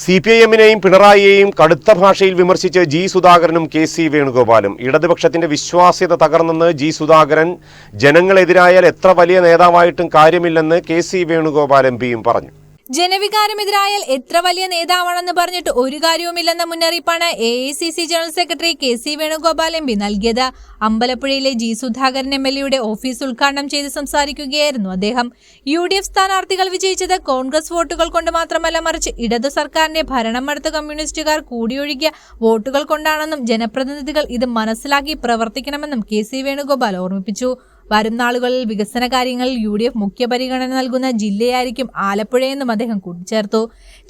സിപിഐഎമ്മിനെയും പിണറായിയെയും കടുത്ത ഭാഷയിൽ വിമർശിച്ച് ജി സുധാകരനും കെ.സി. വേണുഗോപാലും. ഇടതുപക്ഷത്തിന്റെ വിശ്വാസ്യത തകർന്നെന്ന് ജി സുധാകരൻ. ജനങ്ങളെതിരായാൽ എത്ര വലിയ നേതാവായിട്ടും കാര്യമില്ലെന്ന് കെ.സി. വേണുഗോപാൽ എം.പിയും പറഞ്ഞു. ജനവികാരമെതിരായാൽ എത്ര വലിയ നേതാവാണെന്ന് പറഞ്ഞിട്ട് ഒരു കാര്യവുമില്ലെന്ന മുന്നറിയിപ്പാണ് AICC general secretary K C. Venugopal MP നൽകിയത്. അമ്പലപ്പുഴയിലെ ജി സുധാകരൻ എം.എൽ.എയുടെ ഓഫീസ് ഉദ്ഘാടനം ചെയ്ത് സംസാരിക്കുകയായിരുന്നു അദ്ദേഹം. UDF സ്ഥാനാർത്ഥികൾ വിജയിച്ചത് കോൺഗ്രസ് വോട്ടുകൾ കൊണ്ട് മാത്രമല്ല, മറിച്ച് ഇടതു സർക്കാരിന്റെ ഭരണം അടുത്ത കമ്മ്യൂണിസ്റ്റുകാർ കൂടിയൊഴുകിയ വോട്ടുകൾ കൊണ്ടാണെന്നും ജനപ്രതിനിധികൾ ഇത് മനസ്സിലാക്കി പ്രവർത്തിക്കണമെന്നും കെ.സി. വേണുഗോപാൽ ഓർമ്മിപ്പിച്ചു. വരും നാളുകളിൽ വികസന കാര്യങ്ങളിൽ UDF മുഖ്യ പരിഗണന നൽകുന്ന ജില്ലയായിരിക്കും ആലപ്പുഴയെന്നും അദ്ദേഹം കൂട്ടിച്ചേർത്തു.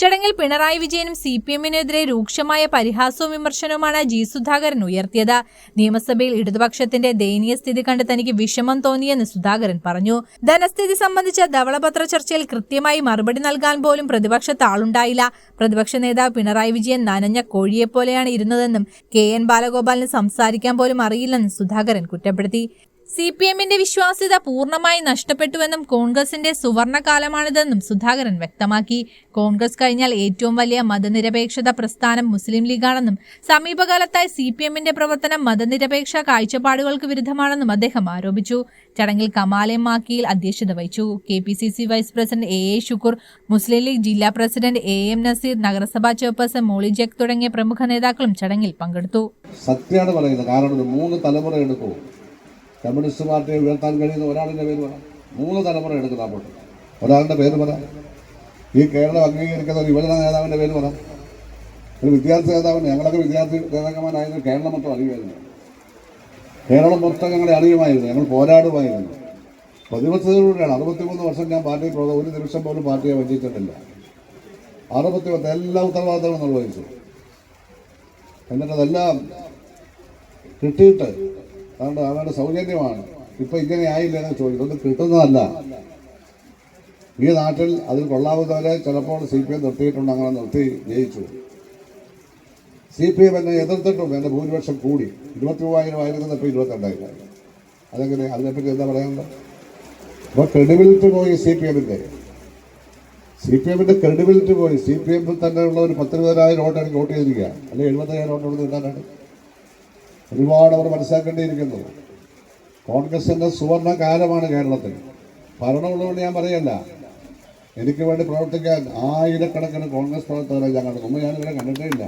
ചടങ്ങിൽ പിണറായി വിജയനും CPM-നെതിരെ രൂക്ഷമായ പരിഹാസവും വിമർശനവുമാണ് ജി സുധാകരൻ ഉയർത്തിയത്. നിയമസഭയിൽ ഇടതുപക്ഷത്തിന്റെ ദയനീയ സ്ഥിതി കണ്ട് തനിക്ക് വിഷമം തോന്നിയെന്ന് സുധാകരൻ പറഞ്ഞു. ധനസ്ഥിതി സംബന്ധിച്ച ധവളപത്ര ചർച്ചയിൽ കൃത്യമായി മറുപടി നൽകാൻ പോലും പ്രതിപക്ഷത്ത് ആളുണ്ടായില്ല. പ്രതിപക്ഷ നേതാവ് പിണറായി വിജയൻ നനഞ്ഞ കോഴിയെപ്പോലെയാണ് ഇരുന്നതെന്നും KN ബാലഗോപാലിന് സംസാരിക്കാൻ പോലും അറിയില്ലെന്നും സുധാകരൻ കുറ്റപ്പെടുത്തി. CPM-ന്റെ വിശ്വാസ്യത പൂർണ്ണമായി നഷ്ടപ്പെട്ടുവെന്നും കോൺഗ്രസിന്റെ സുവർണകാലമാണിതെന്നും സുധാകരൻ വ്യക്തമാക്കി. കോൺഗ്രസ് കഴിഞ്ഞാൽ ഏറ്റവും വലിയ മതനിരപേക്ഷത പ്രസ്ഥാനം മുസ്ലിം ലീഗാണെന്നും സമീപകാലത്തായി CPM-ന്റെ പ്രവർത്തനം മതനിരപേക്ഷ കാഴ്ചപ്പാടുകൾക്ക് വിരുദ്ധമാണെന്നും അദ്ദേഹം ആരോപിച്ചു. ചടങ്ങിൽ കമാൽ എം മാക്കിയിൽ അധ്യക്ഷത വഹിച്ചു. KPCC vice president AA Shukoor, Muslim League ജില്ലാ പ്രസിഡന്റ് AM നസീർ, നഗരസഭാ ചെയർപേഴ്സൺ മോളി ജക്ക് തുടങ്ങിയ പ്രമുഖ നേതാക്കളും ചടങ്ങിൽ പങ്കെടുത്തു. സത്യമാണ് പറയുന്നത്. കാരണം 3 തലമുറ എടുക്കും കമ്മ്യൂണിസ്റ്റ് പാർട്ടിയെ ഉയർത്താൻ കഴിയുന്ന ഒരാളിൻ്റെ പേര് പറ. 3 തലമുറ എടുക്കുന്ന അപ്പോൾ ഒരാളുടെ പേര് പറ. ഈ കേരളം അംഗീകരിക്കുന്ന ഒരു യുവജന നേതാവിൻ്റെ പേര് പറ. ഒരു വിദ്യാർത്ഥി നേതാവിന്, ഞങ്ങളൊക്കെ വിദ്യാർത്ഥി നേതാക്കന്മാരായിരുന്നു. കേരളം മൊത്തം അറിയുമായിരുന്നു. കേരളം മൊത്തം ഞങ്ങളെ അറിയുമായിരുന്നു. ഞങ്ങൾ പോരാടുമായിരുന്നു. പ്രതിബദ്ധതയോടെയാണ് 63 വർഷം ഞാൻ പാർട്ടി ഒരു നിമിഷം പോലും പാർട്ടിയെ വഞ്ചിച്ചിട്ടില്ല. 63 എല്ലാ ഉത്തരവാദിത്തങ്ങളും നിർവഹിച്ചു. എന്നിട്ടതെല്ലാം കിട്ടിയിട്ട് അതുകൊണ്ട് അവരുടെ സൗജന്യമാണ്. ഇപ്പം ഇങ്ങനെ ആയില്ല എന്ന് ചോദിക്കുന്നത് കിട്ടുന്നതല്ല. ഈ നാട്ടിൽ അതിൽ കൊള്ളാവുന്നവരെ ചിലപ്പോൾ CPM നിർത്തിയിട്ടുണ്ട്. അങ്ങനെ നിർത്തി ജയിച്ചു. CPM എന്നെ എതിർത്തിട്ടും എൻ്റെ ഭൂരിപക്ഷം കൂടി. 23,000 ആയിരുന്നത് ഇപ്പോൾ 22,000. അതെങ്ങനെ? അതിനെപ്പറ്റി എന്താ പറയാനുള്ളത്? അപ്പോൾ ക്രെഡിബിലിറ്റി പോയി CPM-ൻ്റെ ക്രെഡിബിലിറ്റി പോയി. CPM-ൽ തന്നെ ഉള്ള ഒരു 10,000 വോട്ട് എനിക്ക് വോട്ട് ചെയ്തിരിക്കുക, അല്ലെങ്കിൽ 70,000 വോട്ട് കിട്ടാനാണ്. ഒരുപാട് അവർ മനസ്സിലാക്കേണ്ടിയിരിക്കുന്നു. കോൺഗ്രസിൻ്റെ സുവർണ കാലമാണ് കേരളത്തിൽ. ഭരണമുള്ളതുകൊണ്ട് ഞാൻ പറയല്ല, എനിക്ക് വേണ്ടി പ്രവർത്തിക്കാൻ ആയിരക്കണക്കിന് കോൺഗ്രസ് പ്രവർത്തകരെ ഞാൻ കണ്ടു. ഞാനിവിടെ കണ്ടിട്ടേ ഇല്ല.